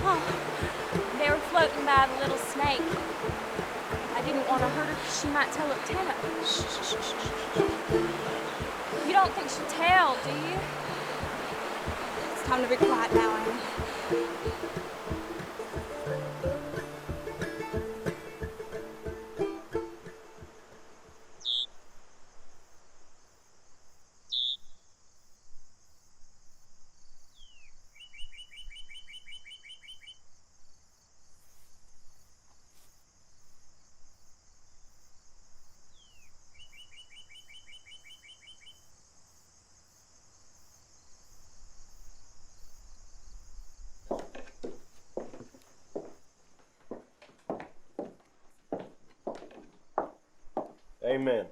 Oh, they were floating by the little snake. I didn't want to hurt her because she might tell Lieutenant. Shh, shh, shh, shh. You don't think she'll tell, do you? It's time to be quiet now, Annie. Amen.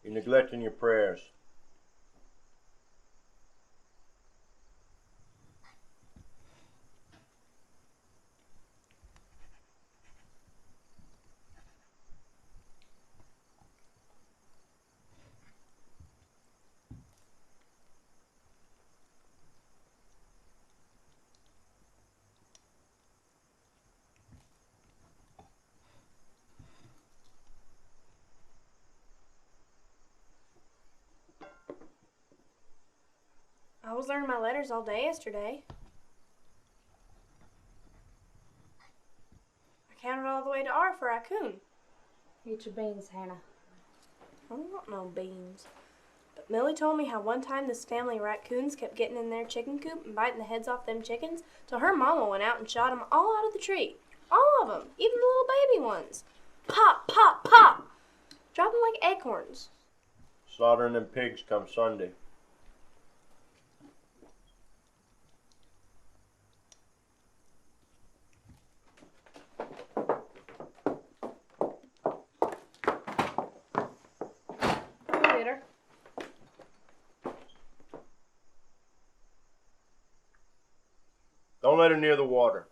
You're neglecting your prayers. I was learning my letters all day yesterday. I counted all the way to R for raccoon. Eat your beans, Hannah. I don't want no beans. But Millie told me how one time this family of raccoons kept getting in their chicken coop and biting the heads off them chickens till her mama went out and shot them all out of the tree. All of them, even the little baby ones. Pop, pop, pop! Drop them like acorns. Slaughtering them pigs come Sunday. Don't let her near the water.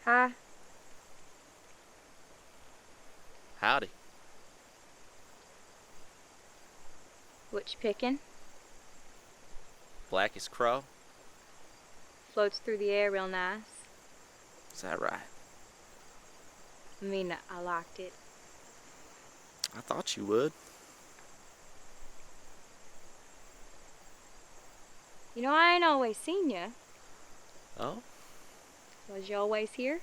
Hi. Howdy. What you picking? Black as Crowe. Floats through the air real nice. Is that right? I mean, I liked it. I thought you would. You know, I ain't always seen you. Oh? Was you always here?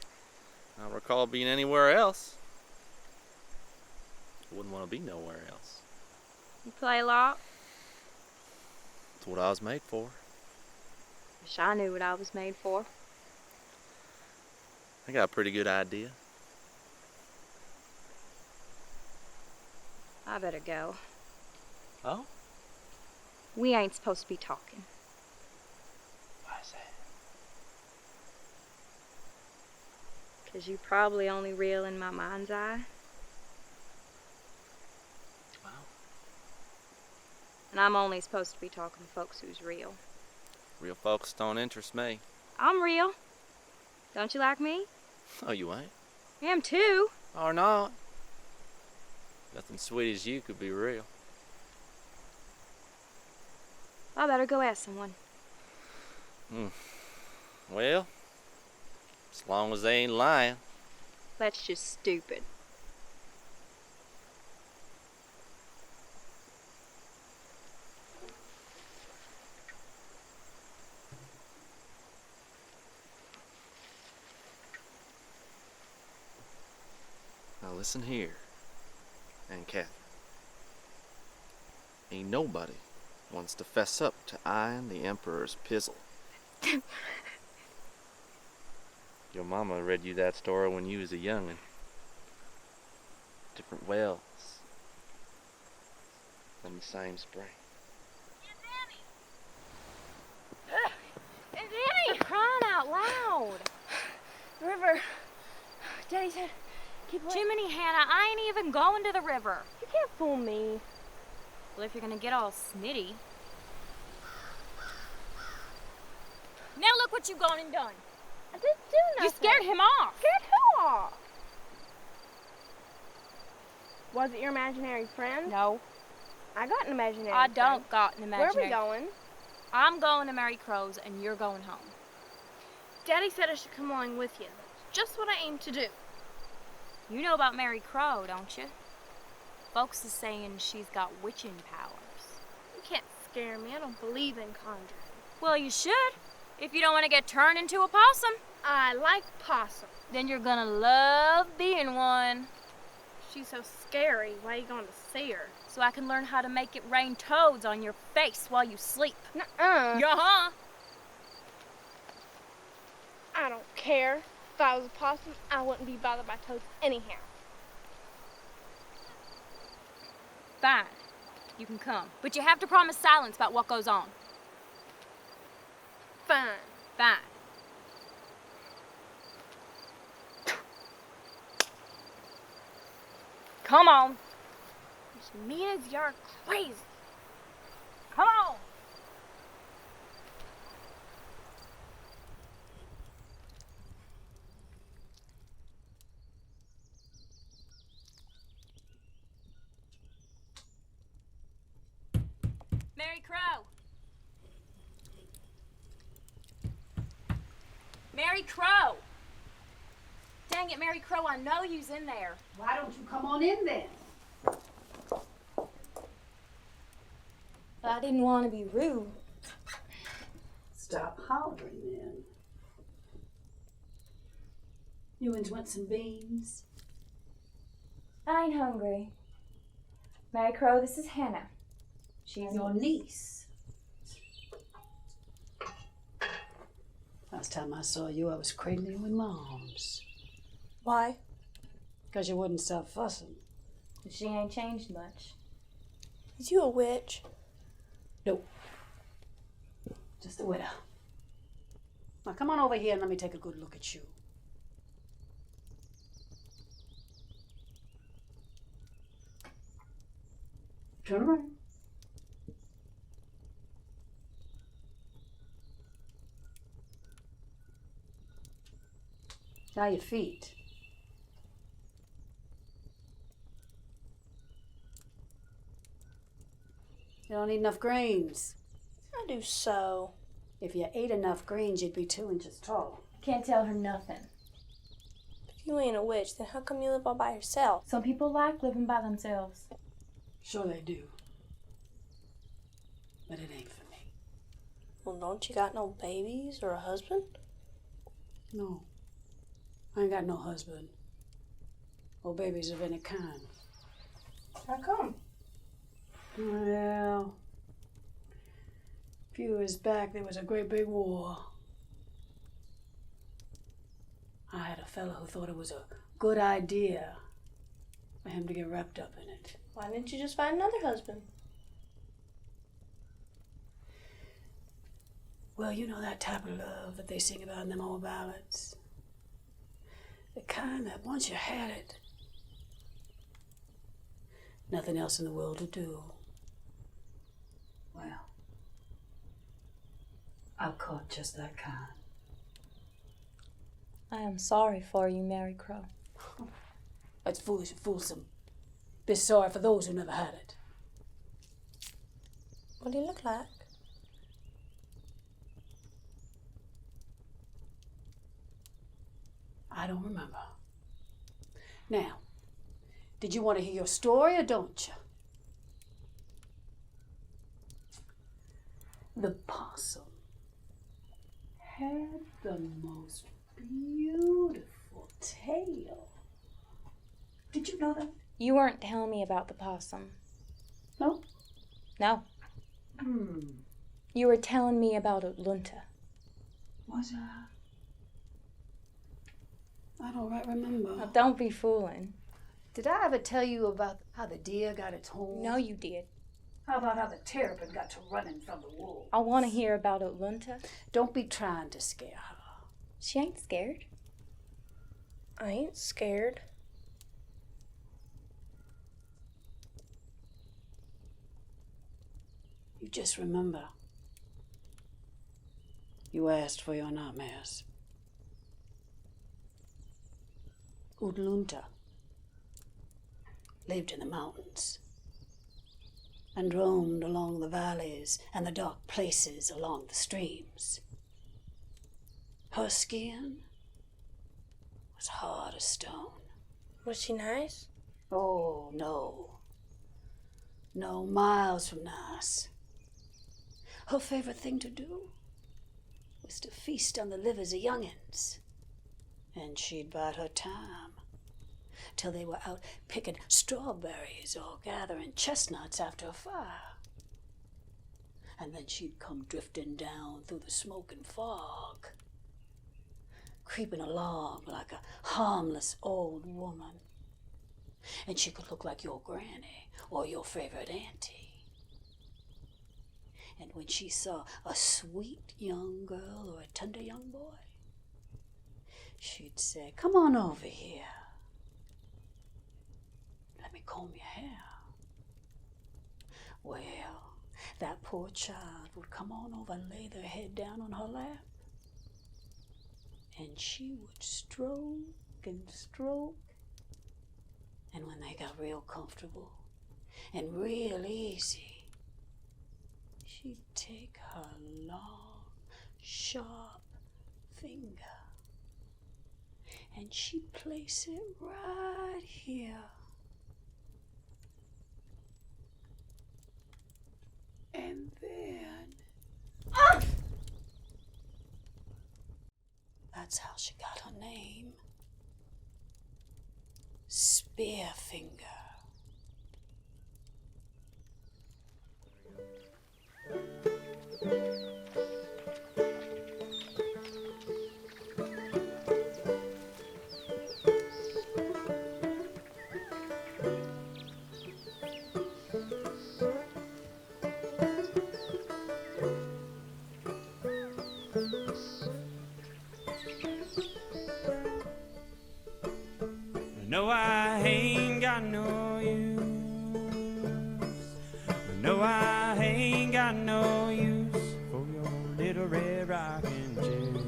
I don't recall being anywhere else. I wouldn't want to be nowhere else. You play a lot? It's what I was made for. Wish I knew what I was made for. I got a pretty good idea. I better go. Oh? We ain't supposed to be talking. Why is that? 'Cause you probably only real in my mind's eye. Well. And I'm only supposed to be talking to folks who's real. Real folks don't interest me. I'm real. Don't you like me? Oh, you ain't? I am too. Or not. Nothing sweet as you could be real. I better go ask someone. Well, as long as they ain't lying. That's just stupid. listen here, and Catherine. Ain't nobody wants to fess up to eyeing the Emperor's pizzle. Your mama read you that story when you was a youngin'. Different wells from the same spring. Danny! Crying out loud. River. Daddy said, keep away. Jiminy, Hannah, I ain't even going to the river. You can't fool me. Well, if you're gonna get all snitty. Now look what you've gone and done. I didn't do nothing. You scared him off. Scared who off? Was it your imaginary friend? No. I got an imaginary I friend. don't got an imaginary. Where are we going? I'm going to Mary Crow's and you're going home. Daddy said I should come along with you. Just what I aim to do. You know about Mary Crowe, don't you? Folks is saying she's got witching powers. You can't scare me. I don't believe in conjuring. Well, you should. If you don't want to get turned into a possum. I like possum. Then you're gonna love being one. She's so scary. Why are you going to see her? So I can learn how to make it rain toads on your face while you sleep. Nuh-uh. Yeah-huh. I don't care. If I was a possum, I wouldn't be bothered by toads anyhow. Fine. You can come. But you have to promise silence about what goes on. Fine. Fine. Come on. As mean as you're crazy. Come on. Mary Crowe. Mary Crowe. Dang it, Mary Crowe, I know you's in there. Why don't you come on in then? I didn't want to be rude. Stop hollering then. You want some beans? I ain't hungry. Mary Crowe, this is Hannah. She's Your niece. Last time I saw you, I was cradling with my arms. Why? Because you wouldn't stop fussing. She ain't changed much. Is you a witch? Nope. Just a widow. Now come on over here and let me take a good look at you. Turn around. Now your feet. You don't eat enough greens. I do so. If you ate enough greens, you'd be 2 inches tall. Can't tell her nothing. If you ain't a witch, then how come you live all by yourself? Some people like living by themselves. Sure they do. But it ain't for me. Well, don't you got no babies or a husband? No. I ain't got no husband. Or babies of any kind. How come? Well, a few years back there was a great big war. I had a fellow who thought it was a good idea for him to get wrapped up in it. Why didn't you just find another husband? Well, you know that type of love that they sing about in them old ballads? The kind that once you had it, nothing else in the world to do. Well, I've caught just that kind. I am sorry for you, Mary Crowe. That's foolish and fulsome. Be sorry for those who never had it. What do you look like? I don't remember. Now, did you want to hear your story or don't you? The possum had the most beautiful tail. Did you know that? You weren't telling me about the possum. No? No. You were telling me about Lunta. Was I don't right remember. Now, don't be fooling. Did I ever tell you about how the deer got its horns? No, you did. How about how the terrapin got to running from the wolves? I want to hear about Lunta. Don't be trying to scare her. She ain't scared. I ain't scared. You just remember. You asked for your nightmares. Lunta lived in the mountains and roamed along the valleys and the dark places along the streams. Her skin was hard as stone. Was she nice? Oh, no. No, miles from nice. Her favorite thing to do was to feast on the livers of young'uns. And she'd bide her time till they were out picking strawberries or gathering chestnuts after a fire. And then she'd come drifting down through the smoke and fog, creeping along like a harmless old woman. And she could look like your granny or your favorite auntie. And when she saw a sweet young girl or a tender young boy, she'd say, "Come on over here. Let me comb your hair." Well, that poor child would come on over and lay their head down on her lap. And she would stroke and stroke. And when they got real comfortable and real easy, she'd take her long, sharp finger and she'd place it right here. And then... That's how she got her name. Spearfinger. No, I ain't got no use. No, I ain't got no use for your little red rocking chair.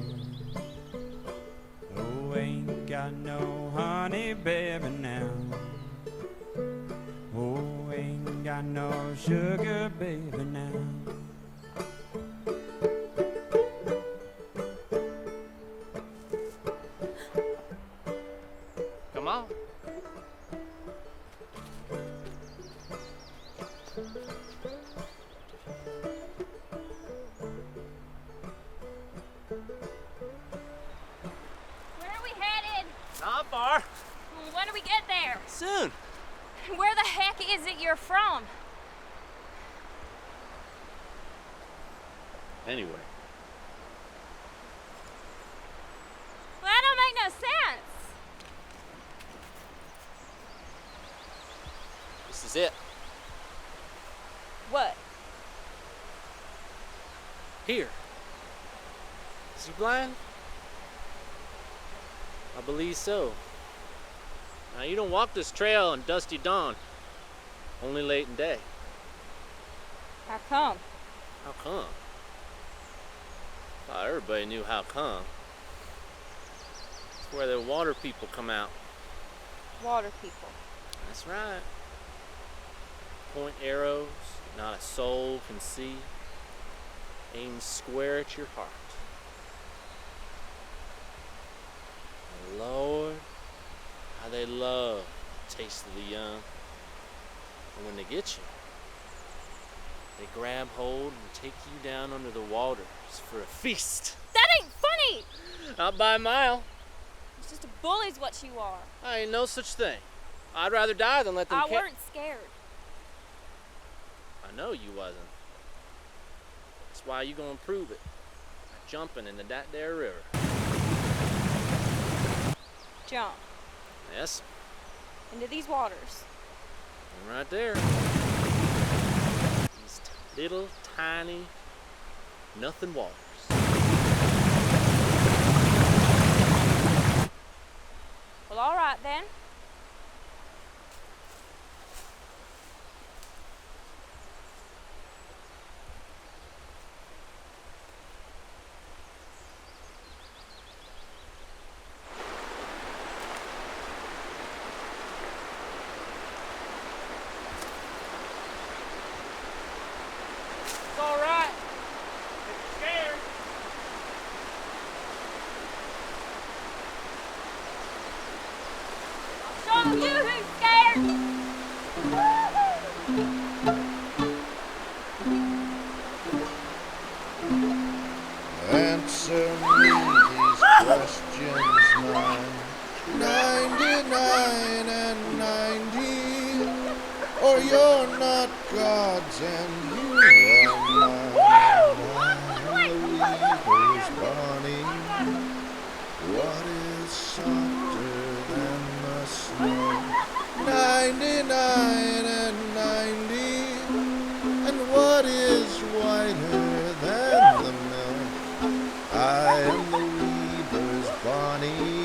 Oh, ain't got no honey, baby, now. Oh, ain't got no sugar, baby, now. Come on. Where are we headed? Not far. When do we get there? Soon. Where the heck is it you're from? Anyway. Well, that don't make no sense. This is it. What? Here. Is he blind? I believe so. Now, you don't walk this trail on dusty dawn. Only late in day. How come? How come? Thought everybody knew how come. It's where the water people come out. Water people. That's right. Point arrows, not a soul can see. Aim square at your heart. Lord, how they love the taste of the young. And when they get you, they grab hold and take you down under the waters for a feast. That ain't funny! Not by a mile. It's just a bully's what you are. I ain't no such thing. I'd rather die than let them I weren't scared. I know you wasn't. That's why you gonna prove it. By jumping into that there river. Jump Yes, into these waters. and right there. These little, tiny, nothing waters. Well, all right then. It's all right. If you're scared. Show you who's scared. Answer me these questions now. 99 and 90, or you're not God's and you are mine. Weaver's Bonnie, what is softer than the snow? 99 and 90, and what is whiter than the milk? I am the weaver's Bonnie,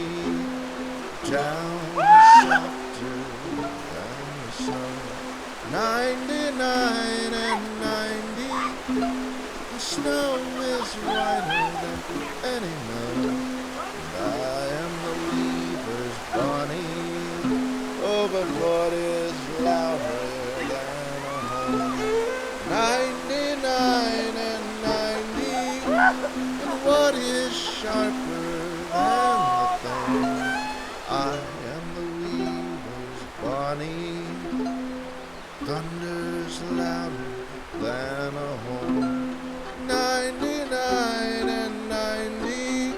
down softer than the sun. 99 and 90, the snow is whiter than any milk. I am the weaver's Bonnie, oh, but what is louder than a home? 99 and 90, and what is sharper than the thorn? I am the weaver's Bonnie, thunder's louder than a horn. 99 and 90.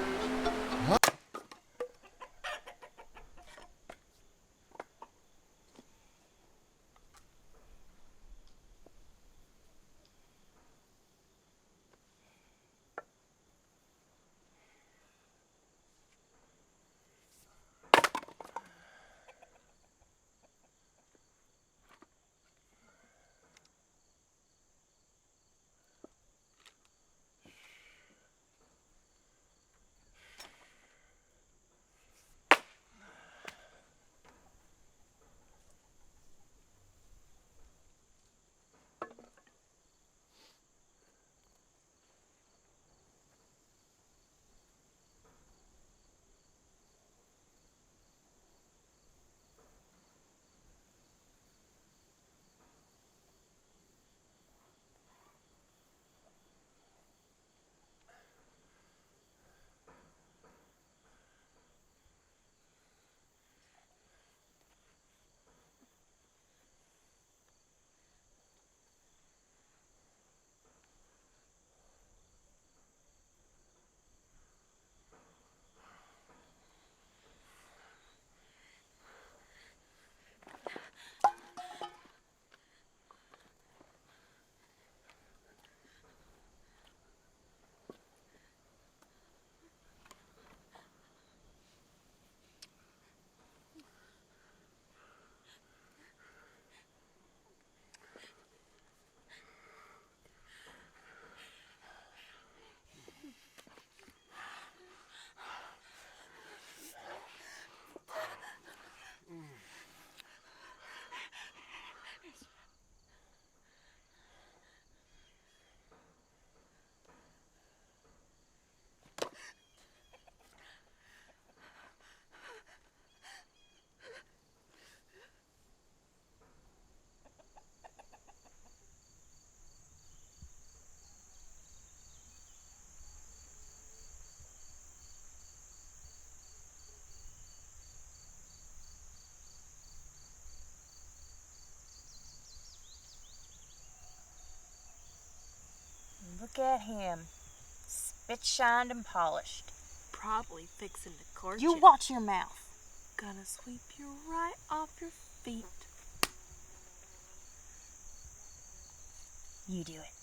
Look at him. Spit shined and polished. Probably fixing to court You watch your mouth. Gonna sweep you right off your feet. You do it.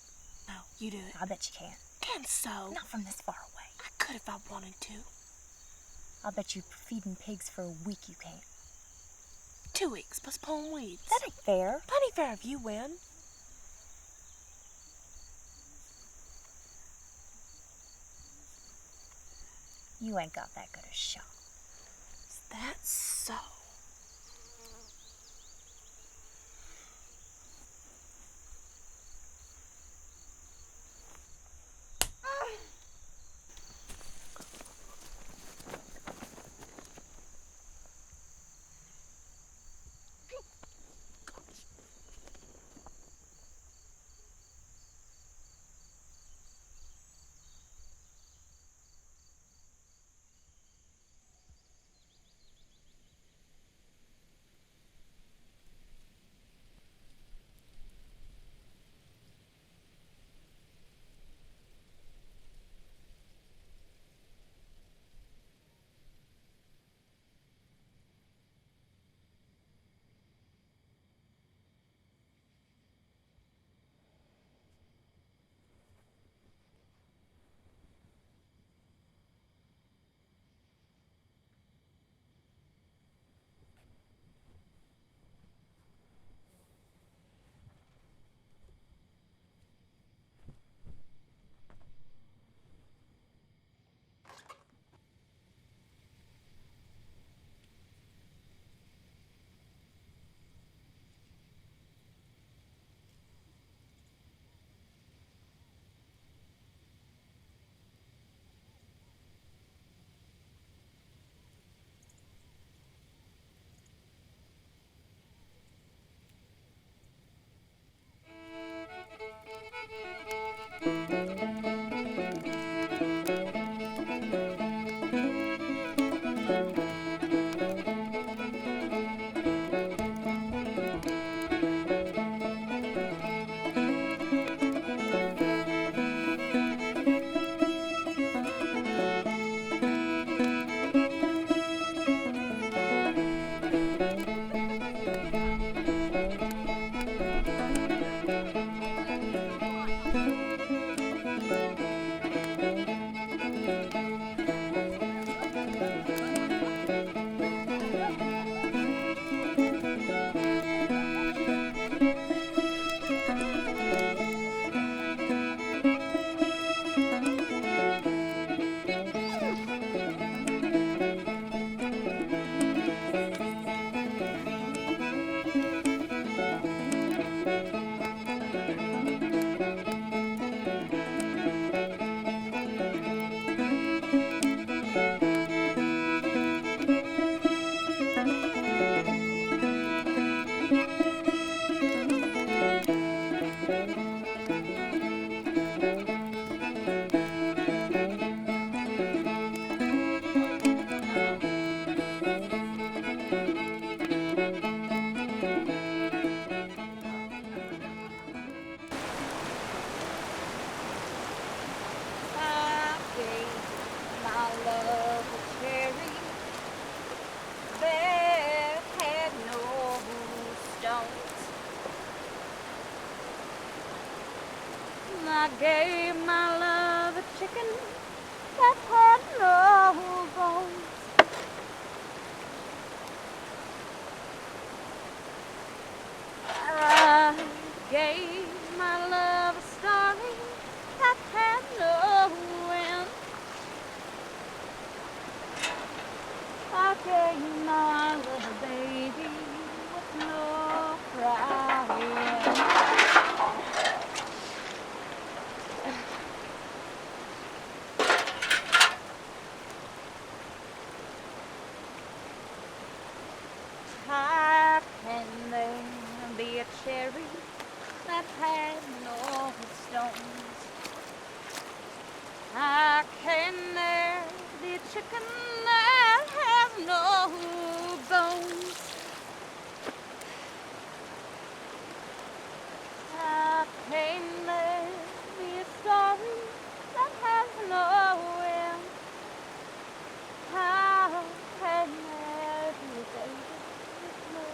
No, you do it. I bet you can. Can so. Not from this far away. I could if I wanted to. I'll bet you feeding pigs for a week you can't. 2 weeks plus pulling weeds. That ain't fair. Plenty fair if you win. You ain't got that good a shot. Is that so? I gave my love a chicken that had no bones. I gave my love a starling that had no wings. I gave my little baby with no crying. How can there be a cherry that had no stones? How can there be a chicken that has no bones? How can there be a story that has no end? How can there be a baby with no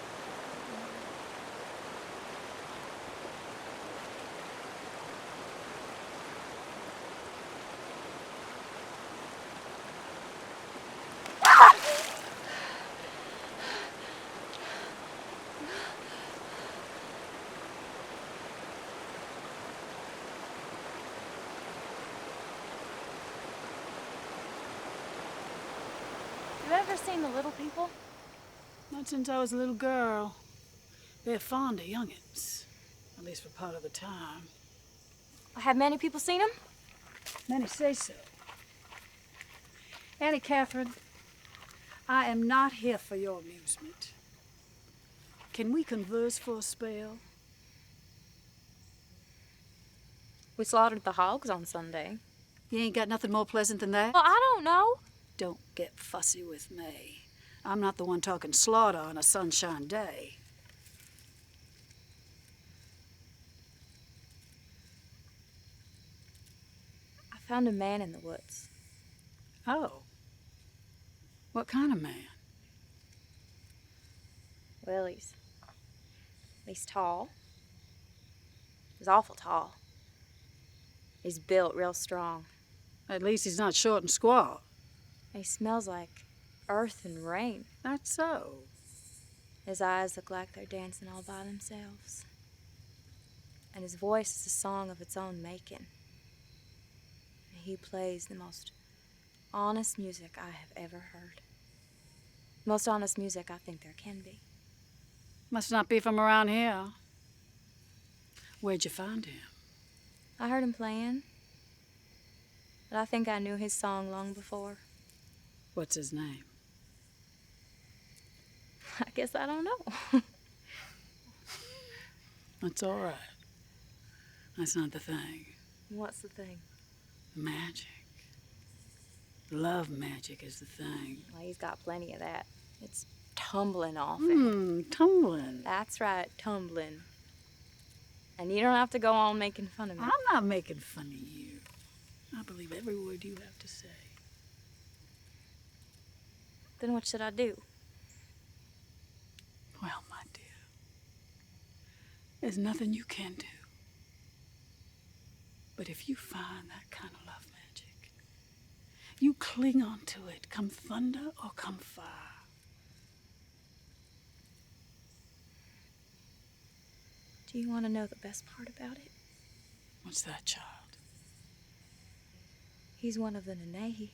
You ever seen the little people? Not since I was a little girl. They're fond of youngins, at least for part of the time. Have many people seen them? Many say so. Annie Catherine, I am not here for your amusement. Can we converse for a spell? We slaughtered the hogs on Sunday. You ain't got nothing more pleasant than that? Well, I don't know. Don't get fussy with me. I'm not the one talking slaughter on a sunshine day. I found a man in the woods. Oh. What kind of man? Well, he's tall. He's awful tall. He's built real strong. At least he's not short and squaw. He smells like earth and rain. That's so. His eyes look like they're dancing all by themselves. And his voice is a song of its own making. And he plays the most honest music I have ever heard. Most honest music I think there can be. Must not be from around here. Where'd you find him? I heard him playing. But I think I knew his song long before. What's his name? I guess I don't know. That's all right. That's not the thing. What's the thing? Magic. Love magic is the thing. Well, he's got plenty of that. It's tumbling off him. Tumbling. That's right, tumbling. And you don't have to go on making fun of me. I'm not making fun of you. I believe every word you have to say. Then what should I do? Well, my dear, there's nothing you can do. But if you find that kind of love magic, you cling on to it, come thunder or come fire. Do you want to know the best part about it? What's that, child? He's one of the Nanahi.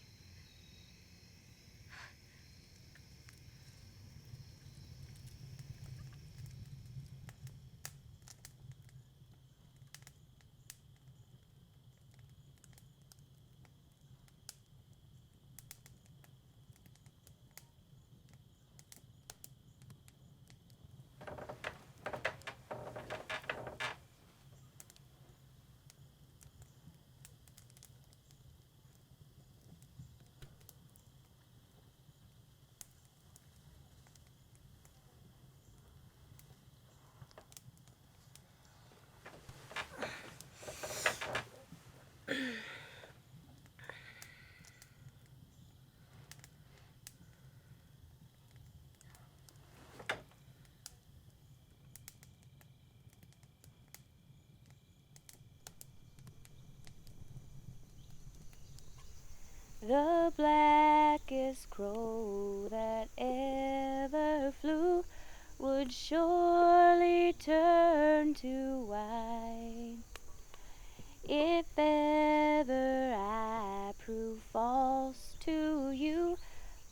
The blackest crow that ever flew would surely turn to white. If ever I prove false to you,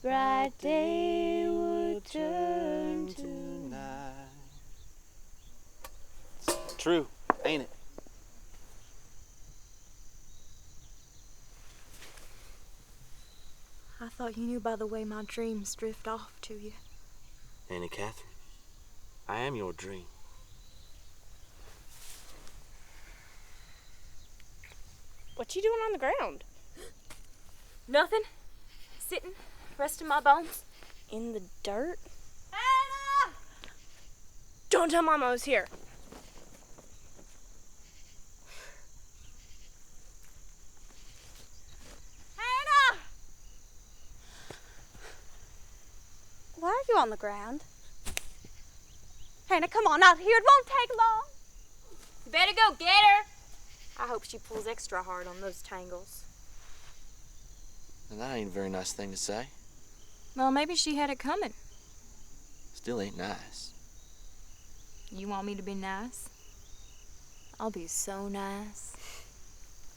bright day would turn to night. It's true, ain't it? I thought you knew by the way my dreams drift off to you. Annie Catherine, I am your dream. What you doing on the ground? Nothing. Sitting, resting my bones. In the dirt? Anna! Don't tell Mama I was here. Why are you on the ground? Hannah, come on out here. It won't take long. You better go get her. I hope she pulls extra hard on those tangles. And that ain't a very nice thing to say. Well, maybe she had it coming. Still ain't nice. You want me to be nice? I'll be so nice.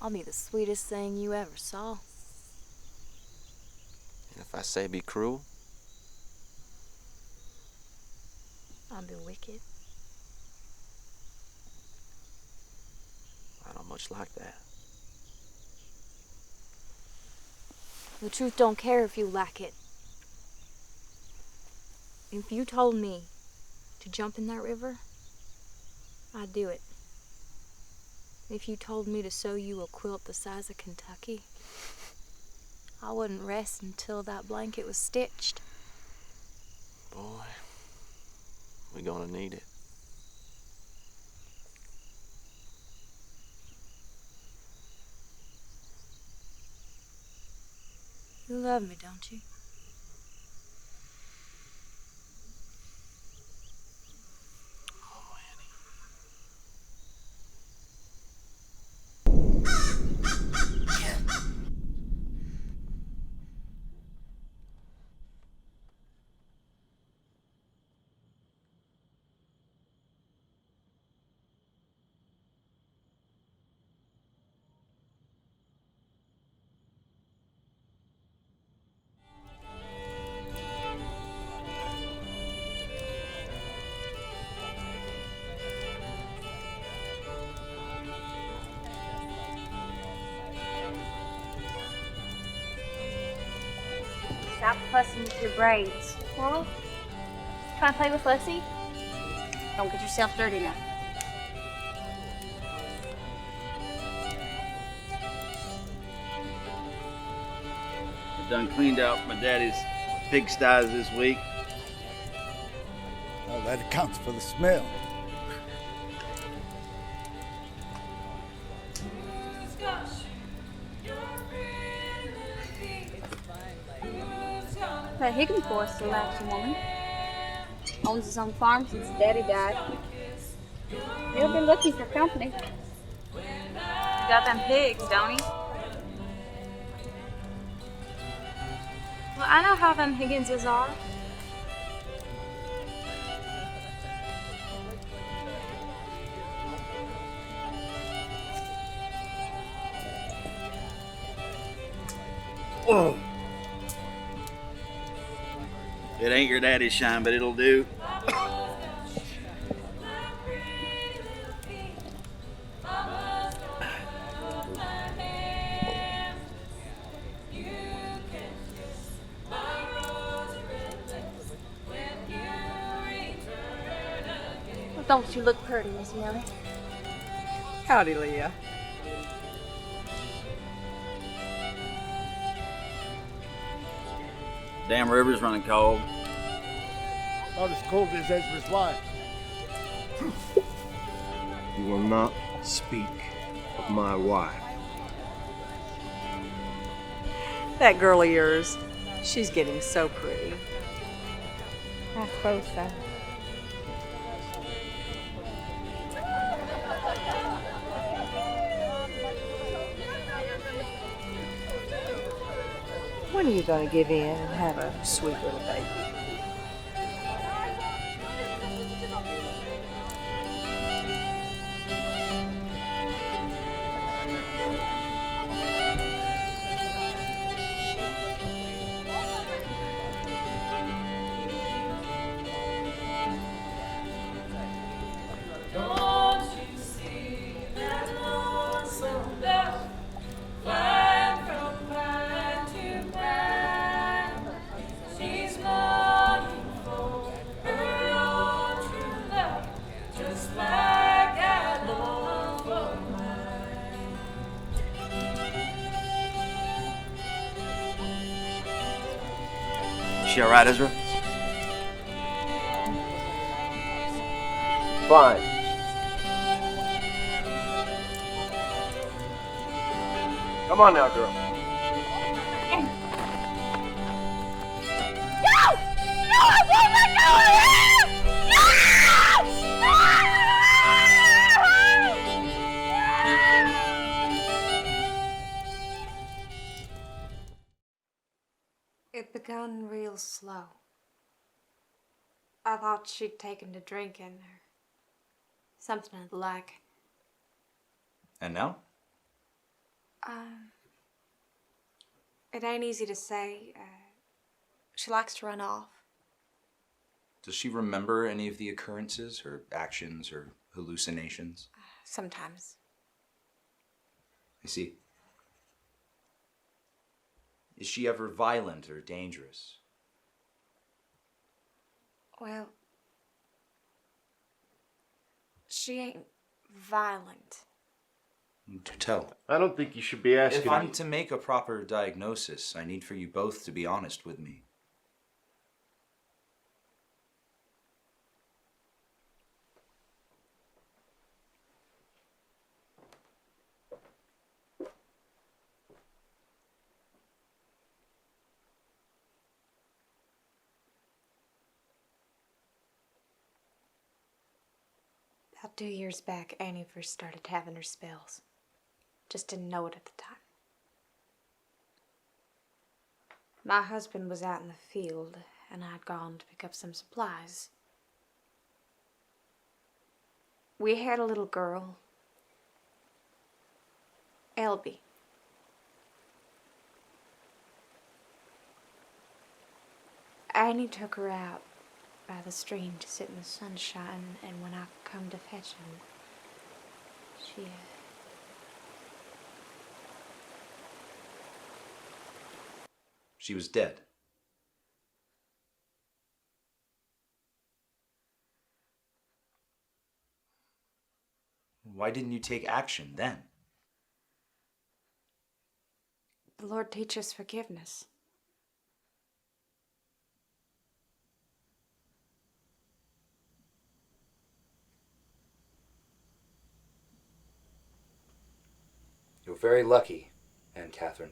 I'll be the sweetest thing you ever saw. And if I say be cruel, I'd be wicked. I don't much like that. The truth don't care if you like it. If you told me to jump in that river, I'd do it. If you told me to sew you a quilt the size of Kentucky, I wouldn't rest until that blanket was stitched. Boy, we're gonna need it. You love me, don't you? Stop fussing with your braids. Well, can I play with Leslie? Don't get yourself dirty now. I done cleaned out my daddy's pigsties this week. Well, that accounts for the smell. That Higgins boy's still after woman. Owns his own farm since his daddy died. He'll be looking for company. You got them pigs, don't he? Well, I know how them Higginses are. Whoa. It ain't your daddy's shine, but it'll do. Well, don't you look pretty, Miss Millie? Howdy, Leah. Damn river's running cold. Not as cold as Ezra's wife. You will not speak of my wife. That girl of yours, she's getting so pretty. I suppose so. When are you going to give in and have a sweet little baby? She all right, Ezra? Fine. Come on now, girl. It begun real slow. I thought she'd taken to drinking or something of the like. And now? It ain't easy to say. She likes to run off. Does she remember any of the occurrences, her actions, her hallucinations? Sometimes. I see. Is she ever violent or dangerous? Well, she ain't violent. To tell. I don't think you should be asking. If I'm to make a proper diagnosis, I need for you both to be honest with me. About 2 years back, Annie first started having her spells. Just didn't know it at the time. My husband was out in the field, and I'd gone to pick up some supplies. We had a little girl, Elbi. Annie took her out by the stream to sit in the sunshine, and when I come to fetch him, she... She was dead. Why didn't you take action then? The Lord teaches forgiveness. You're very lucky, Aunt Catherine.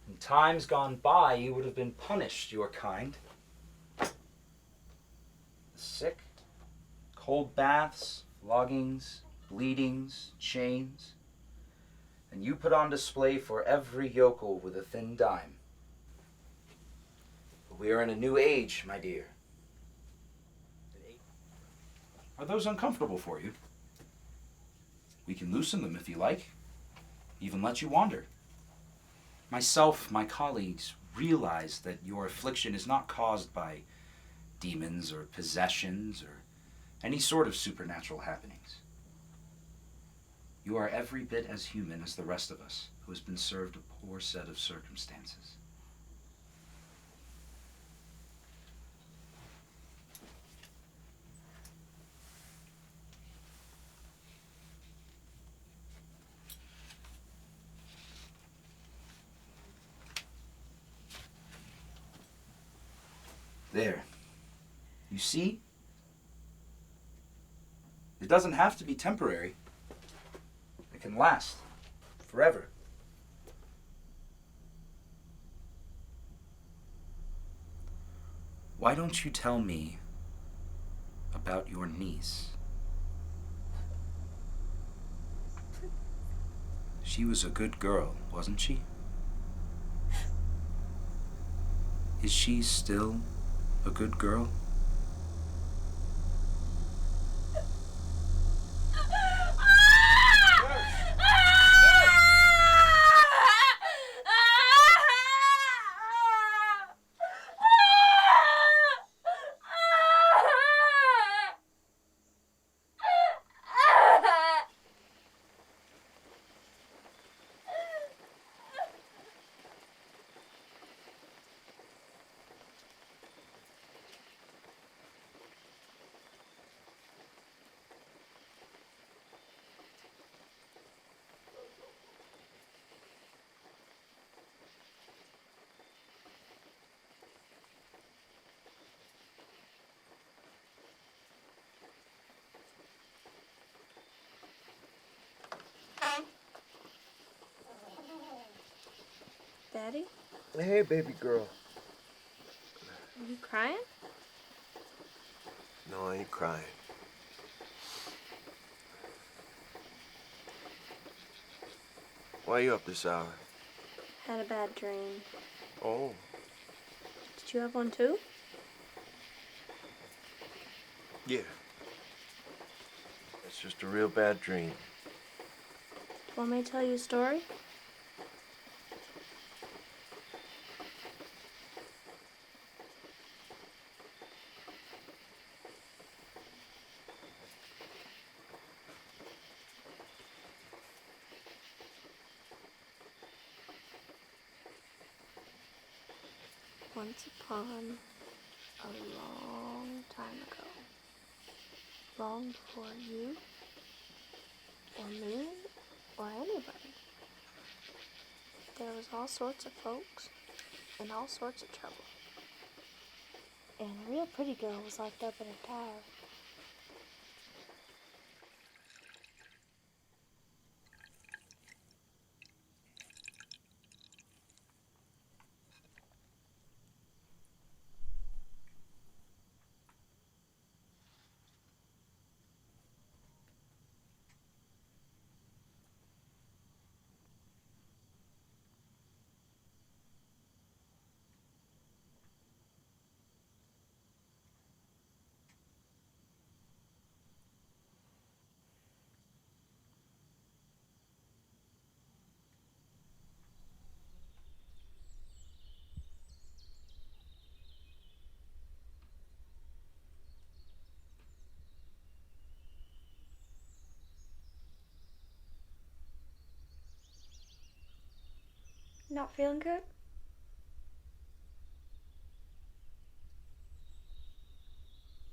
In times gone by, you would have been punished, your kind. The sick, cold baths, floggings, bleedings, chains, and you put on display for every yokel with a thin dime. But we are in a new age, my dear. Are those uncomfortable for you? We can loosen them if you like, even let you wander. Myself, my colleagues, realize that your affliction is not caused by demons or possessions or any sort of supernatural happenings. You are every bit as human as the rest of us who has been served a poor set of circumstances. There. You see? It doesn't have to be temporary. It can last forever. Why don't you tell me about your niece? She was a good girl, wasn't she? Is she still a good girl? Daddy? Hey, baby girl. Are you crying? No, I ain't crying. Why are you up this hour? Had a bad dream. Oh. Did you have one too? Yeah. It's just a real bad dream. Want me to tell you a story? Once upon a long time ago, long before you, or me, or anybody, there was all sorts of folks and all sorts of trouble. And a real pretty girl was locked up in a tower. Not feeling good?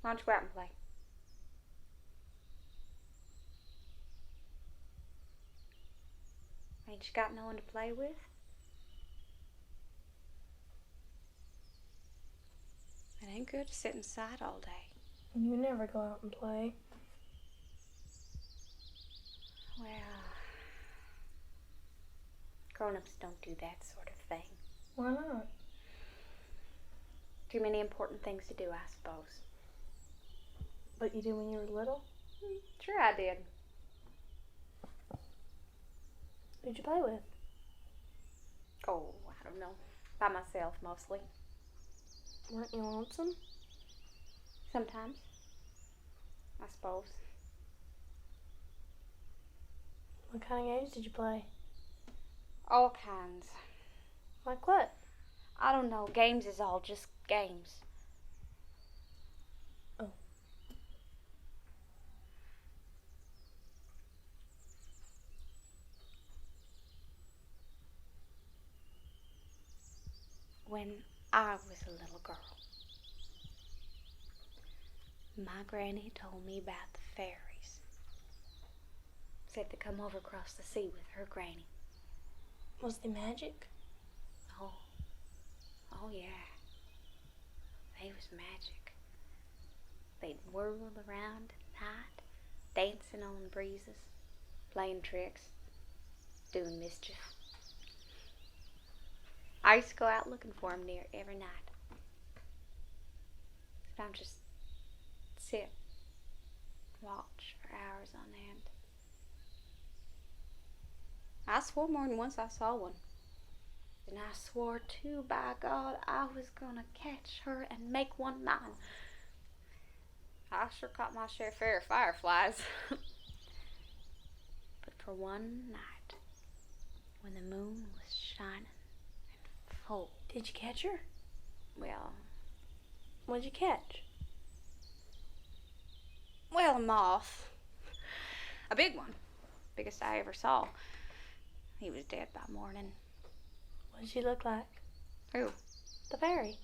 Why don't you go out and play? Ain't you got no one to play with? It ain't good to sit inside all day. You never go out and play. Well, grown-ups don't do that sort of thing. Why not? Too many important things to do, I suppose. But you did when you were little? Sure I did. Who'd you play with? Oh, I don't know. By myself, mostly. Weren't you lonesome? Sometimes. I suppose. What kind of games did you play? All kinds. Like what? I don't know. Games is all just games. Oh. When I was a little girl, my granny told me about the fairies. Said to come over across the sea with her granny. Was they magic? Oh yeah. They was magic. They'd whirl around at night, dancing on breezes, playing tricks, doing mischief. I used to go out looking for 'em near every night. Sometimes just sit, watch for hours on end. I swore more than once I saw one. And I swore too, by God, I was gonna catch her and make one mine. I sure caught my share of fireflies. But for one night, when the moon was shining and full. Did you catch her? Well, what'd you catch? Well, a moth. A big one. Biggest I ever saw. He was dead by morning. What did she look like? Who? The fairy.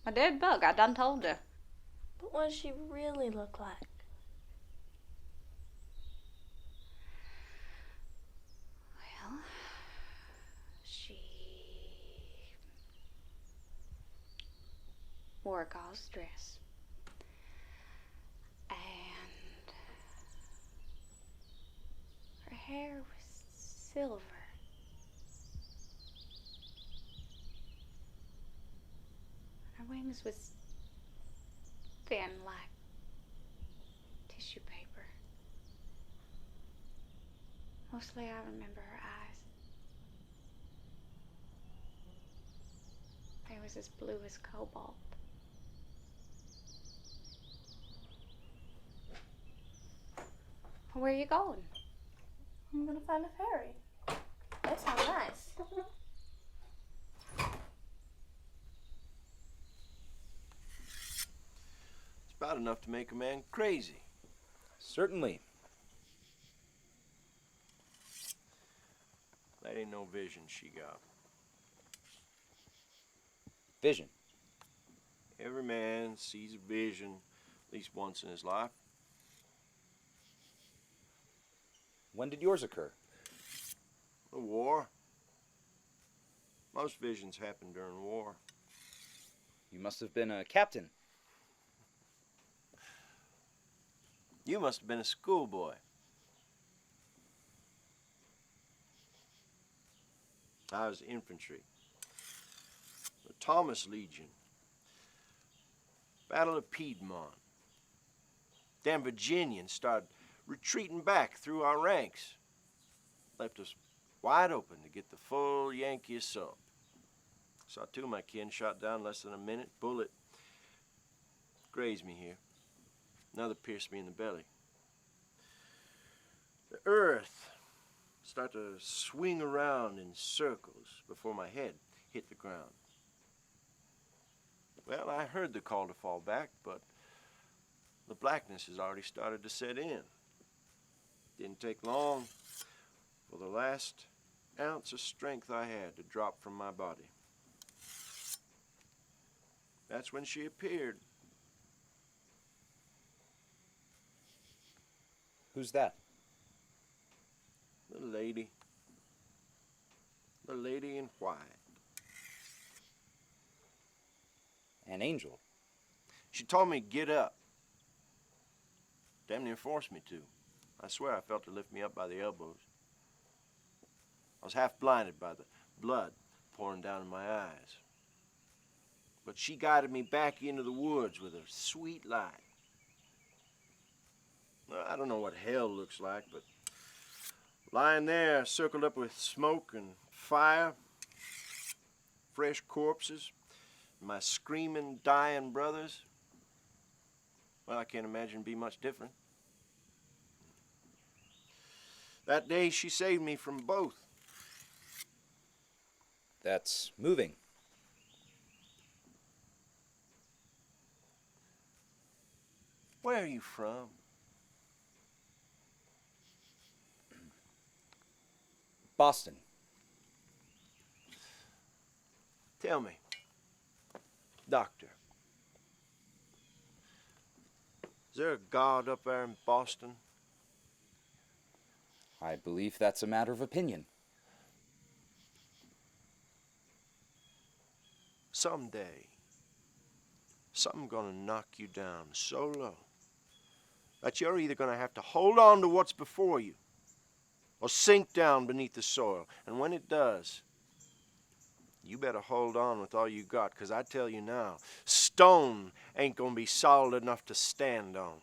A dead bug, I done told you. But what does she really look like? Well, she wore a gauze dress. And her hair was silver. Her wings was thin like tissue paper. Mostly I remember her eyes. They was as blue as cobalt. Where are you going? I'm gonna find a fairy. That sounds nice. It's about enough to make a man crazy. Certainly. That ain't no vision she got. Vision. Every man sees a vision at least once in his life. When did yours occur? The war. Most visions happen during war. You must have been a captain. You must have been a schoolboy. I was infantry. The Thomas Legion. Battle of Piedmont. Damn Virginians started retreating back through our ranks. Left us wide open to get the full Yankee assault. Saw two of my kin shot down in less than a minute. Bullet grazed me here. Another pierced me in the belly. The earth started to swing around in circles before my head hit the ground. Well, I heard the call to fall back, but the blackness has already started to set in. Didn't take long for the last ounce of strength I had to drop from my body. That's when she appeared. Who's that? The lady. The lady in white. An angel. She told me to get up. Damn near forced me to. I swear I felt her lift me up by the elbows. I was half blinded by the blood pouring down in my eyes. But she guided me back into the woods with her sweet light. Well, I don't know what hell looks like, but lying there, circled up with smoke and fire, fresh corpses, my screaming, dying brothers, well, I can't imagine it'd be much different. That day, she saved me from both. That's moving. Where are you from? Boston. Tell me, Doctor, is there a God up there in Boston? I believe that's a matter of opinion. Someday, something's gonna knock you down so low that you're either gonna have to hold on to what's before you or sink down beneath the soil. And when it does, you better hold on with all you got, because I tell you now, stone ain't gonna be solid enough to stand on.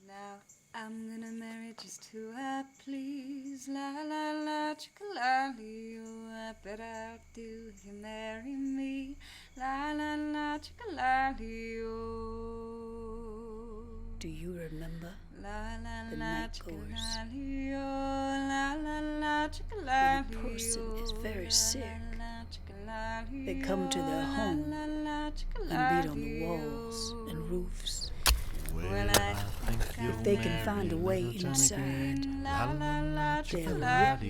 Now I'm gonna marry just who I please. La la la, chicka-la-lee, oh, I bet I'll do if you marry me. La la la, chicka-la-lee, oh. Do you remember the la, night goers? chicka-la-lee, oh, la la la, When a chicka-la-lee, person is very oh, sick, la, la, chicka-la-lee, they come to their oh, home la, la, and chicka-la-lee, beat on the walls and roofs. Well, I If they can find a way inside, they'll rip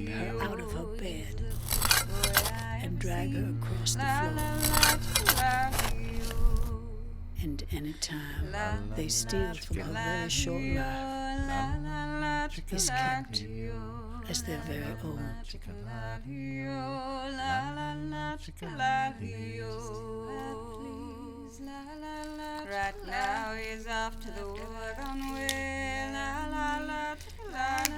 her out of her bed and drag her across the floor. And any time they steal from her very short life is kept as their very own. Right now he's off to the wagon way. La la la, la la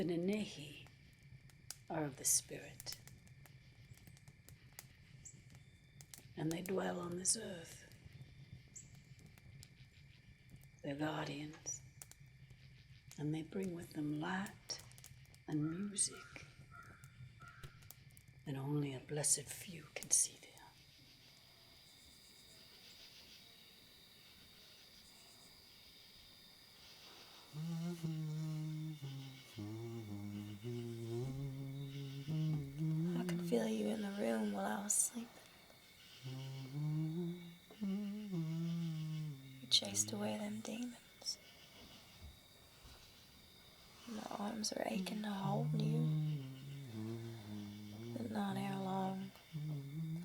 The Nenehi are of the spirit, and they dwell on this earth. They're guardians, and they bring with them light and music, and only a blessed few can see them. I could feel you in the room while I was sleeping. You chased away them demons. My arms are aching to hold you. But not ere long,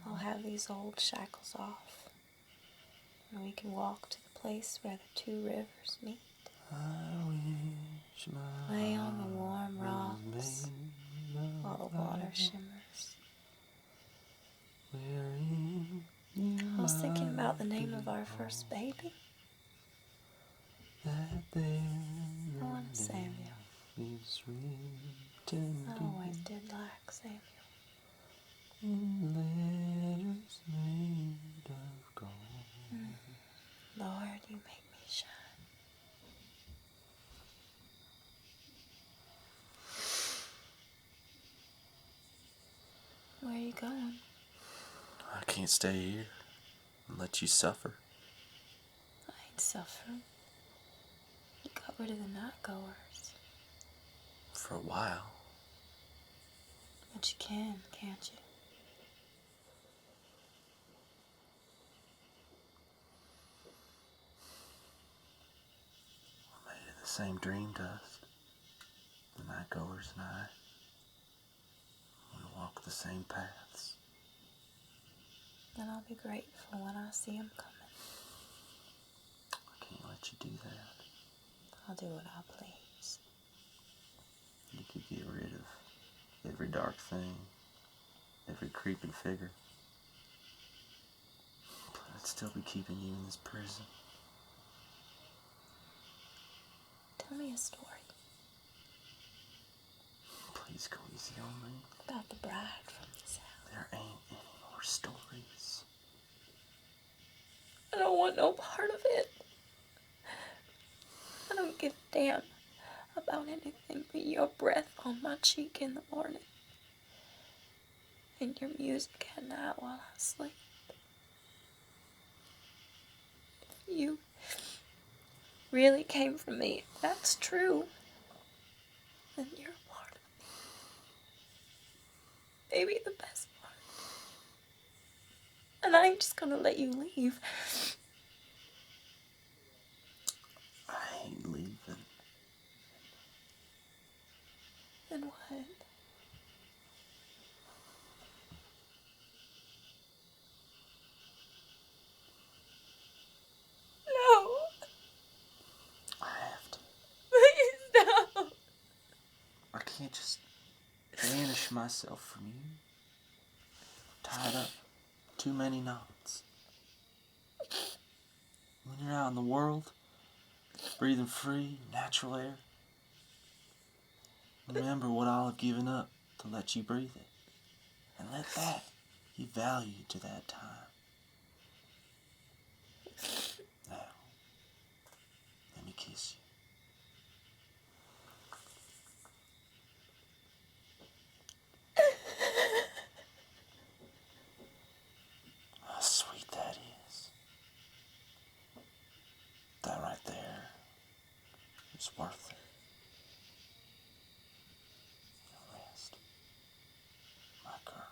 I'll have these old shackles off, and we can walk to the place where the two rivers meet. Lay on the warm rocks while the water shimmers. I was thinking about the name of our first baby. I want Samuel. I always did like Samuel. Lord, you make me shine. Where are you going? I can't stay here and let you suffer. I ain't suffering. You got rid of the night goers. For a while. But you can, can't you? We're made of the same dream dust. The night goers and I. We walk the same paths. And I'll be grateful when I see him coming. I can't let you do that. I'll do what I please. You could get rid of every dark thing, every creeping figure. But I'd still be keeping you in this prison. Tell me a story. Please go easy on me. About the bride from the south. There ain't any more stories. I don't want no part of it. I don't give a damn about anything but your breath on my cheek in the morning and your music at night while I sleep. If you really came from me, if that's true, then you're a part of me. Maybe the best part. And I ain't just gonna let you leave. I ain't leaving. Then what? No. I have to. Please don't. I can't just banish myself from you. Tied up too many knots. When you're out in the world, breathing free, natural air, remember what I'll have given up to let you breathe it. And let that be value to that time. Now, let me kiss you. How sweet that is. That right there is worth it. The rest, my girl.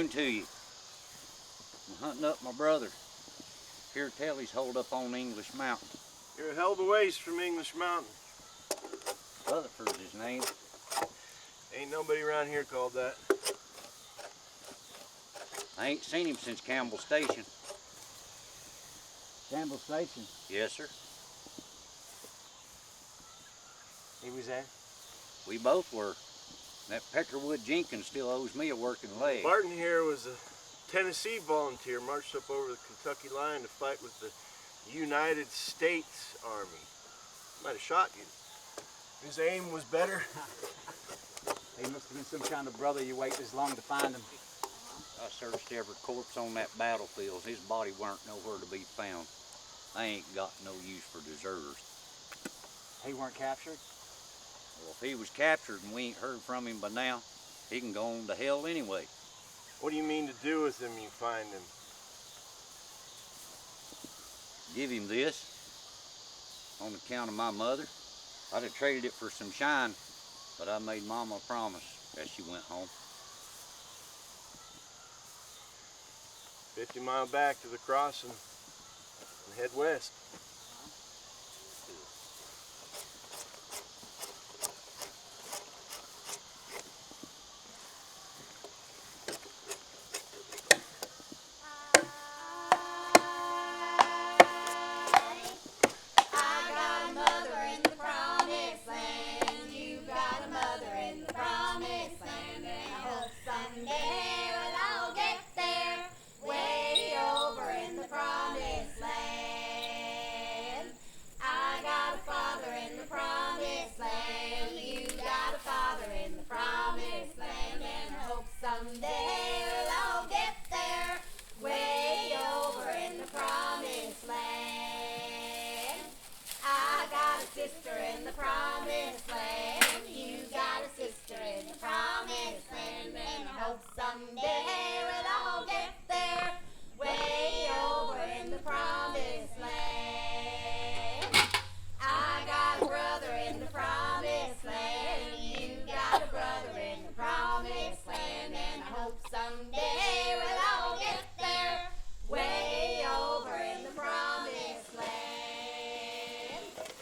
afternoon to you. I'm hunting up my brother. Hear tell he's holed up on English Mountain. You're a hell of a ways from English Mountain. Rutherford's his name. Ain't nobody around here called that. I ain't seen him since Campbell Station. Campbell Station? Yes, sir. He was there? We both were. That Peckerwood Jenkins still owes me a working leg. Barton here was a Tennessee volunteer, marched up over the Kentucky line to fight with the United States Army. Might have shot you. His aim was better. He must have been some kind of brother you waited as long to find him. I searched every corpse on that battlefield. His body weren't nowhere to be found. I ain't got no use for deserters. He weren't captured? Well, if he was captured and we ain't heard from him by now, he can go on to hell anyway. What do you mean to do with him, you find him? Give him this. On account of my mother. I'd have traded it for some shine, but I made Mama a promise as she went home. 50 mile back to the crossing and head west.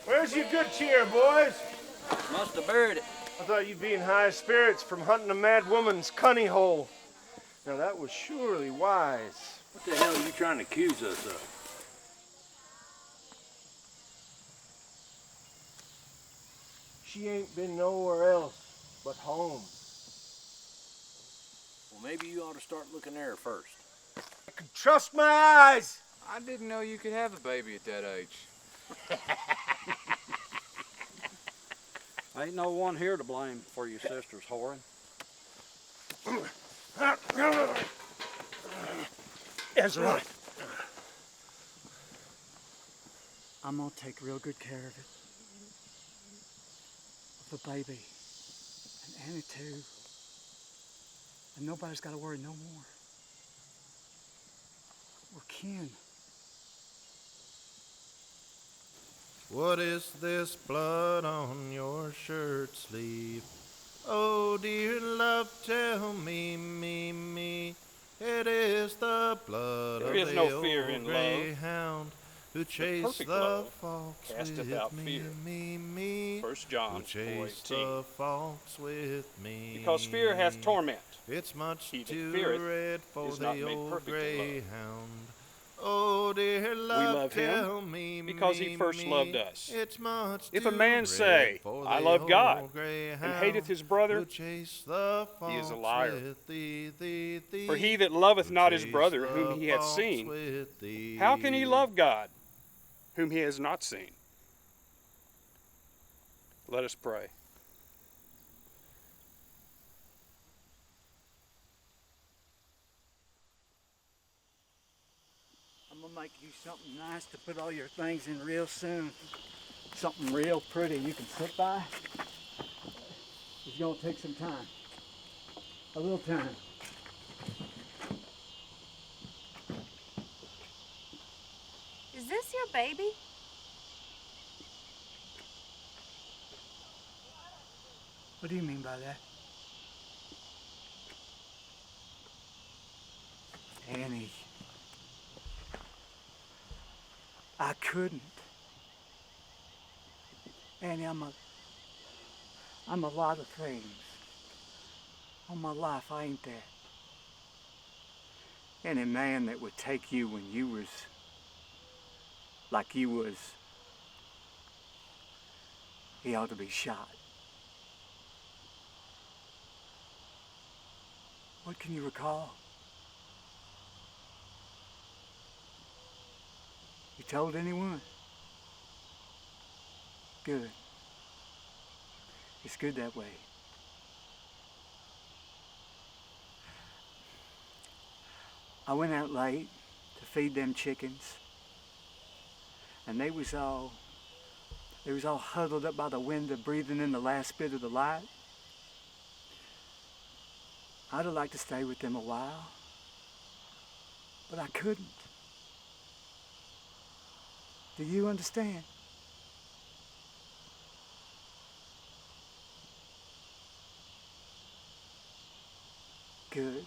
Where's your good cheer, boys? Must have buried it. I thought you'd be in high spirits from hunting a mad woman's cunny hole. Now that was surely wise. What the hell are you trying to accuse us of? She ain't been nowhere else but home. Well, maybe you ought to start looking there first. I can trust my eyes! I didn't know you could have a baby at that age. Ain't no one here to blame for your sister's whoring. Ezra, I'm gonna take real good care of it. Of the baby. And Annie too. And nobody's gotta worry no more. We're kin. What is this blood on your shirt sleeve? Oh, dear love, tell me. It is the blood There of is the no old fear in love. greyhound who chased perfect the love fox casteth with out me, fear. me. 1 John Who chased 4:18. the fox with me. Because fear hath torment. It's much He that too feareth red for is not the made old perfect in love. greyhound. Oh, dear love, We love tell him me, because he first loved us. It's much If a too man red say, for I the love old God, and greyhound hateth his brother, who chased the he is a fox liar. with thee. For he that loveth Who not his chased brother the whom he hath fox seen, with thee. how can he love God whom he has not seen? Let us pray. I'm gonna make you something nice to put all your things in real soon. Something real pretty you can sit by. It's gonna take some time. A little time. Is this your baby? What do you mean by that? Annie, I couldn't. Annie, I'm a lot of things. All my life, I ain't that. Any man that would take you when you was like you was, he ought to be shot. What can you recall? You told anyone? Good. It's good that way. I went out late to feed them chickens, and they was all huddled up by the window, breathing in the last bit of the light. I'd have liked to stay with them a while, but I couldn't. Do you understand? Good.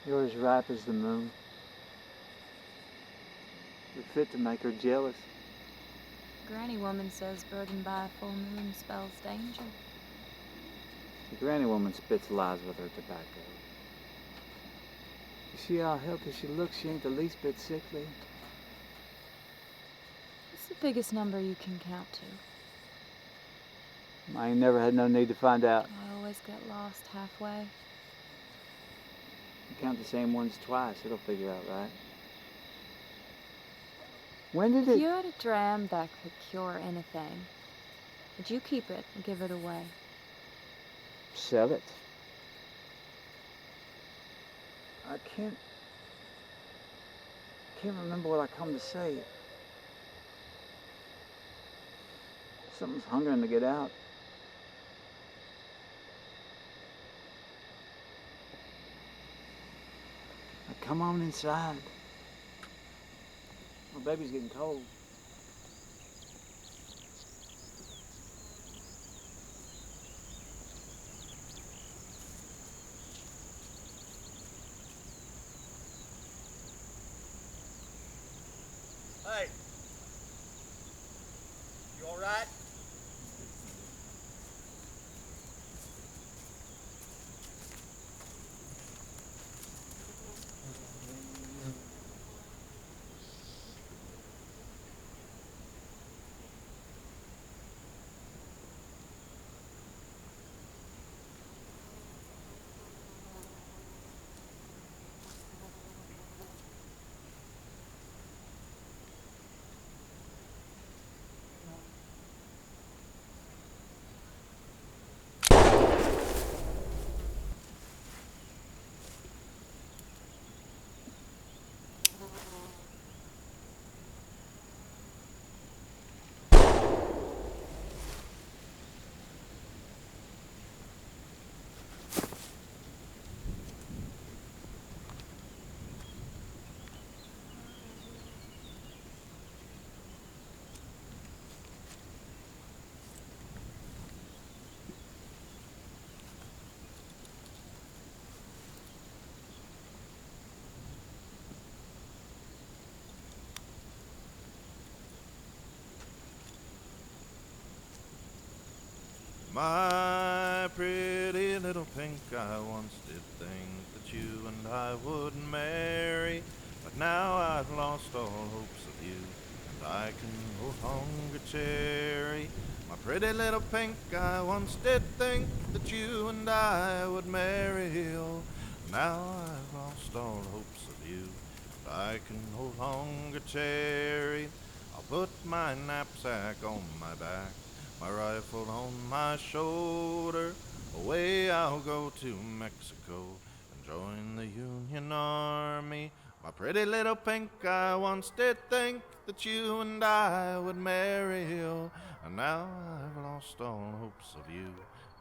You're as ripe as the moon. You're fit to make her jealous. Granny woman says burdened by a full moon spells danger. The granny woman spits lies with her tobacco. You see how healthy she looks? She ain't the least bit sickly. What's the biggest number you can count to? I ain't never had no need to find out. I always get lost halfway. You count the same ones twice, it'll figure out, right? When did If it... you had a dram that could cure anything, would you keep it and give it away? Sell it. I can't remember what I come to say. Something's hungering to get out. Now come on inside. My baby's getting cold. Hey, you all right? My pretty little pink, I once did think that you and I would marry, but now I've lost all hopes of you, and I can no longer cherry. My pretty little pink, I once did think that you and I would marry, oh, now I've lost all hopes of you, and I can no longer cherry. I'll put my knapsack on my back, my rifle on my shoulder. Away I'll go to Mexico and join the Union Army. My pretty little pink, I once did think that you and I would marry you, and now I've lost all hopes of you,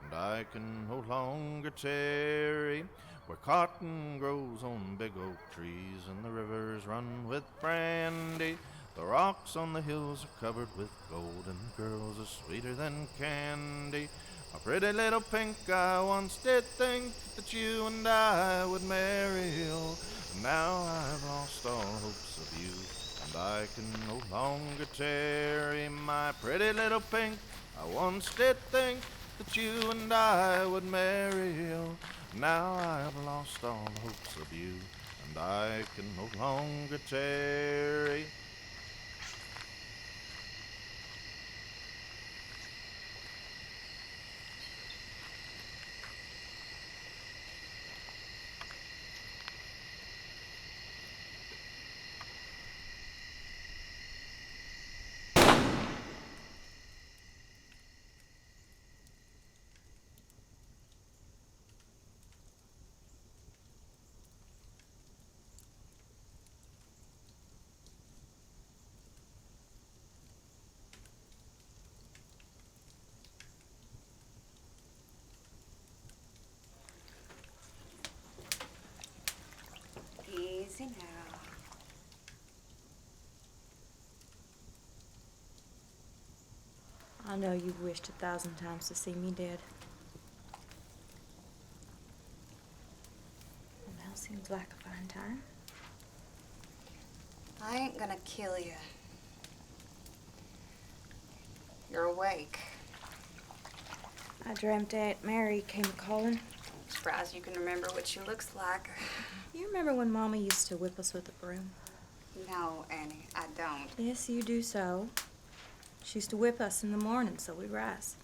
and I can no longer tarry where cotton grows on big oak trees and the rivers run with brandy. The rocks on the hills are covered with gold, and the girls are sweeter than candy. My pretty little pink, I once did think that you and I would marry you. Now I've lost all hopes of you, and I can no longer tarry. My pretty little pink, I once did think that you and I would marry you. Now I've lost all hopes of you, and I can no longer tarry. Easy now. I know you've wished 1,000 times to see me dead. Well, now seems like a fine time. I ain't gonna kill you. You're awake. I dreamt Aunt Mary came a-calling. Surprised you can remember what she looks like. You remember when Mama used to whip us with a broom? No, Annie, I don't. Yes, you do so. She used to whip us in the morning so we'd rise.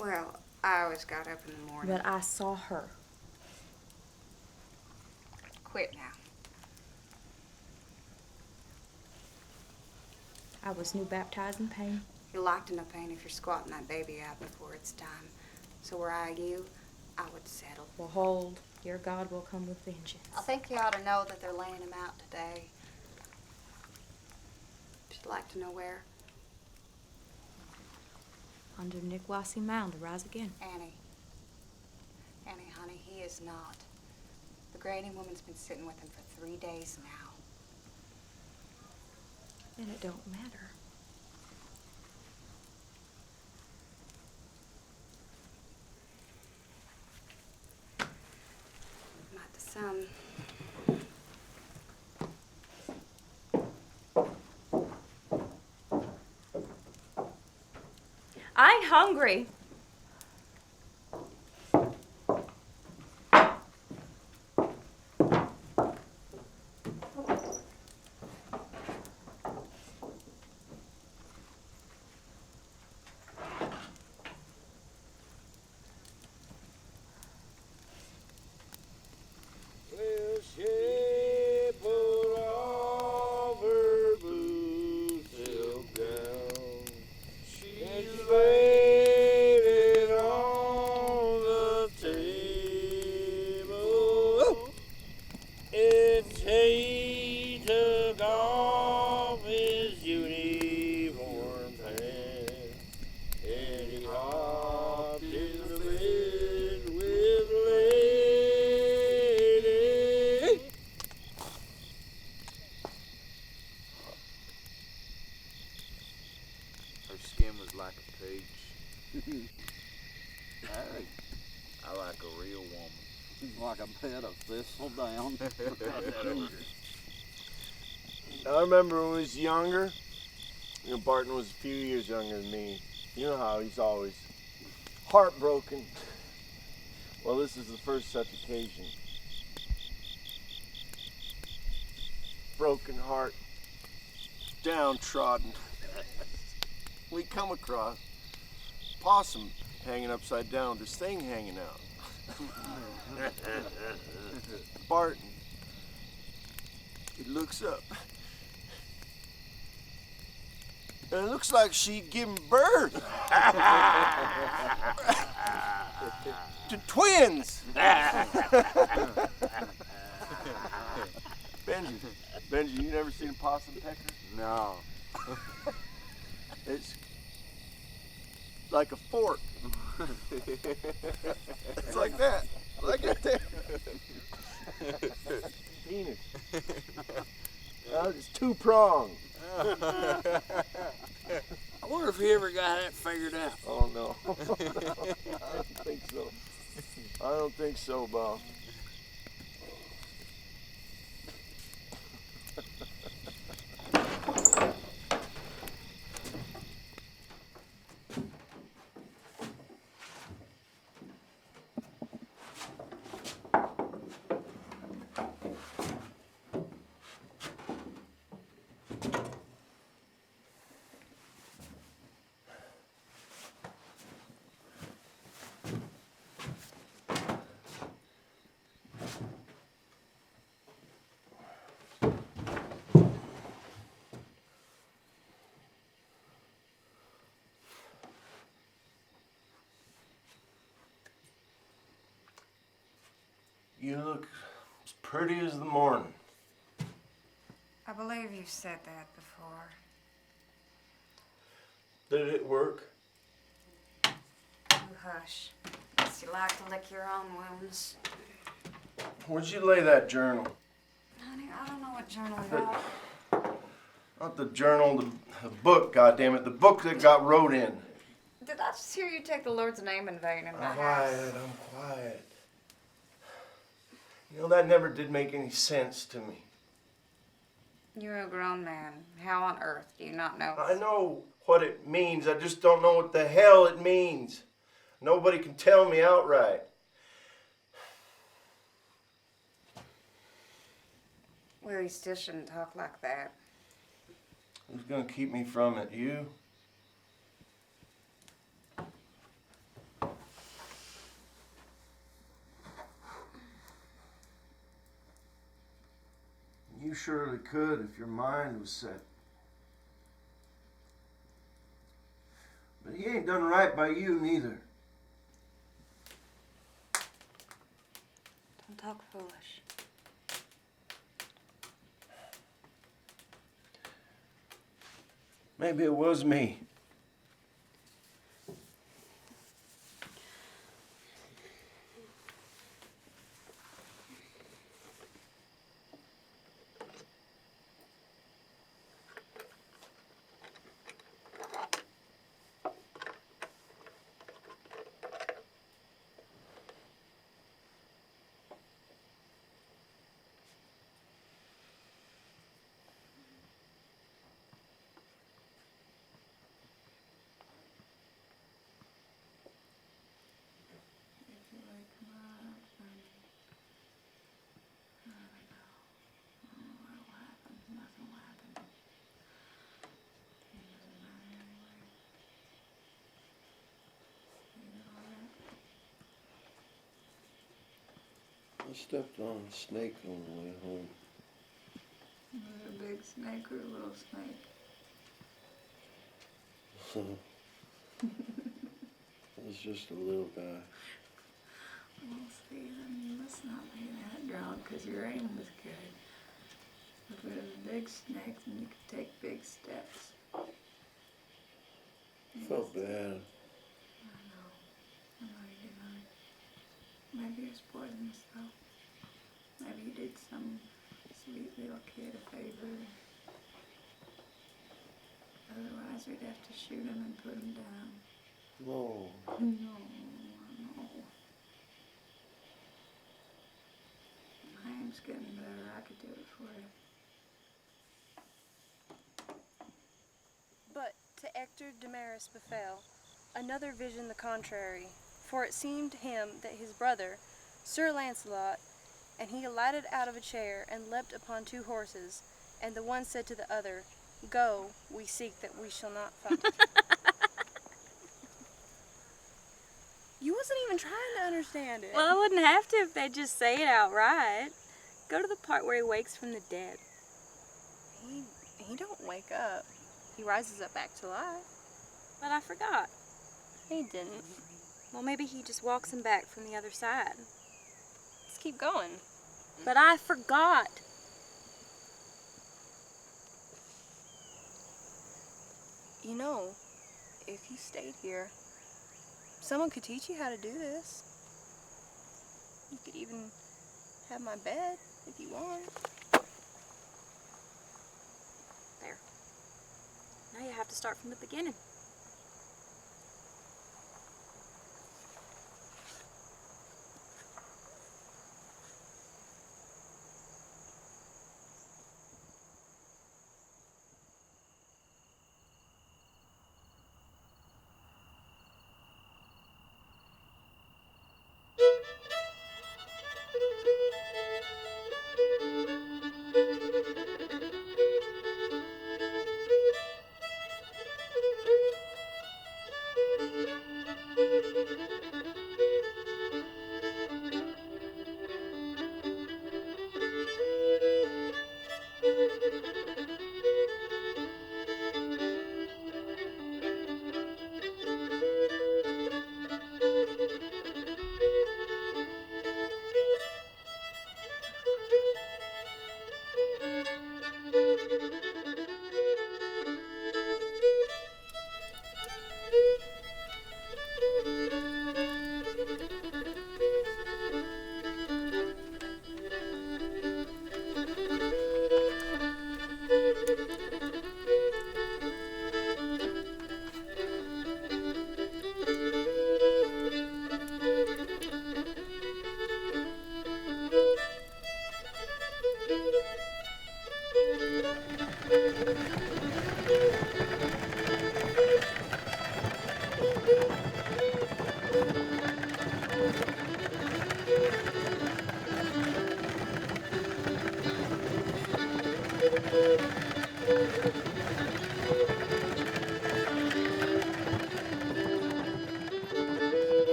Well, I always got up in the morning. But I saw her. Quit now. I was new baptized in pain. You're locked in no pain if you're squatting that baby out before it's time. So were I you, I would settle. Well, hold. Your God will come with vengeance. I think you ought to know that they're laying him out today. Would you like to know where? Under Nikwasi Mound to rise again. Annie. Annie, honey, he is not. The grading woman's been sitting with him for 3 days now. Then it don't matter. Might to some. I ain't hungry. I like a real woman. Like a bed of thistle down. I remember when we was younger, Barton was a few years younger than me. You know how he's always heartbroken. Well, this is the first such occasion. Broken heart, downtrodden. We come across possum hanging upside down, this thing hanging out. Barton, he looks up. It looks like she giving birth. To twins. Benji, you never seen a possum pecker? No. It's like a fork. It's like that. Like it there. Penis. It's two-pronged. I wonder if he ever got that figured out. Oh, no. I don't think so. I don't think so, Bob. You look as pretty as the morning. I believe you've said that before. Did it work? You hush. Guess you like to lick your own wounds. Where'd you lay that journal? Honey, I don't know what journal you're on. Not the journal, the book, goddammit. The book that got wrote in. Did I just hear you take the Lord's name in vain in my house? I'm quiet. You know, that never did make any sense to me. You're a grown man. How on earth do you not know? I know what it means. I just don't know what the hell it means. Nobody can tell me outright. Well, you still shouldn't talk like that. Who's gonna keep me from it? You? You surely could if your mind was set. But he ain't done right by you neither. Don't talk foolish. Maybe it was me. I stepped on a snake on the way home. Was it a big snake or a little snake? It was just a little guy. Well, see, then you must not be that drunk because your aim was good. If it was a big snake, then you could take big steps. I felt bad. I know you did, honey. Maybe it's poisonous, though. Maybe you did some sweet little kid a favor. Otherwise, we'd have to shoot him and put him down. No. No, no. My aim's getting better. I could do it for you. But to Hector Damaris befell another vision the contrary, for it seemed to him that his brother, Sir Lancelot, and he alighted out of a chair and leapt upon two horses, and the one said to the other, "Go, we seek that we shall not find." You wasn't even trying to understand it. Well, I wouldn't have to if they'd just say it outright. Go to the part where he wakes from the dead. He don't wake up. he rises up back to life. But I forgot. He didn't. Well, maybe he just walks him back from the other side. Let's keep going. But I forgot. You know, if you stayed here, someone could teach you how to do this. You could even have my bed if you want. There. Now you have to start from the beginning.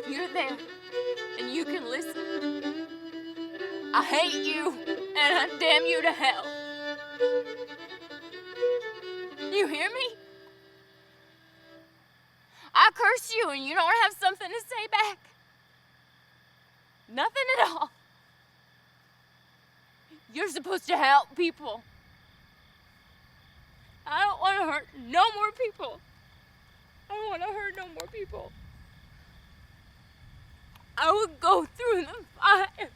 You're there, and you can listen. I hate you, and I damn you to hell. You hear me? I curse you, and you don't have something to say back. Nothing at all. You're supposed to help people. I don't want to hurt no more people. I don't want to hurt no more people. I would go through the fire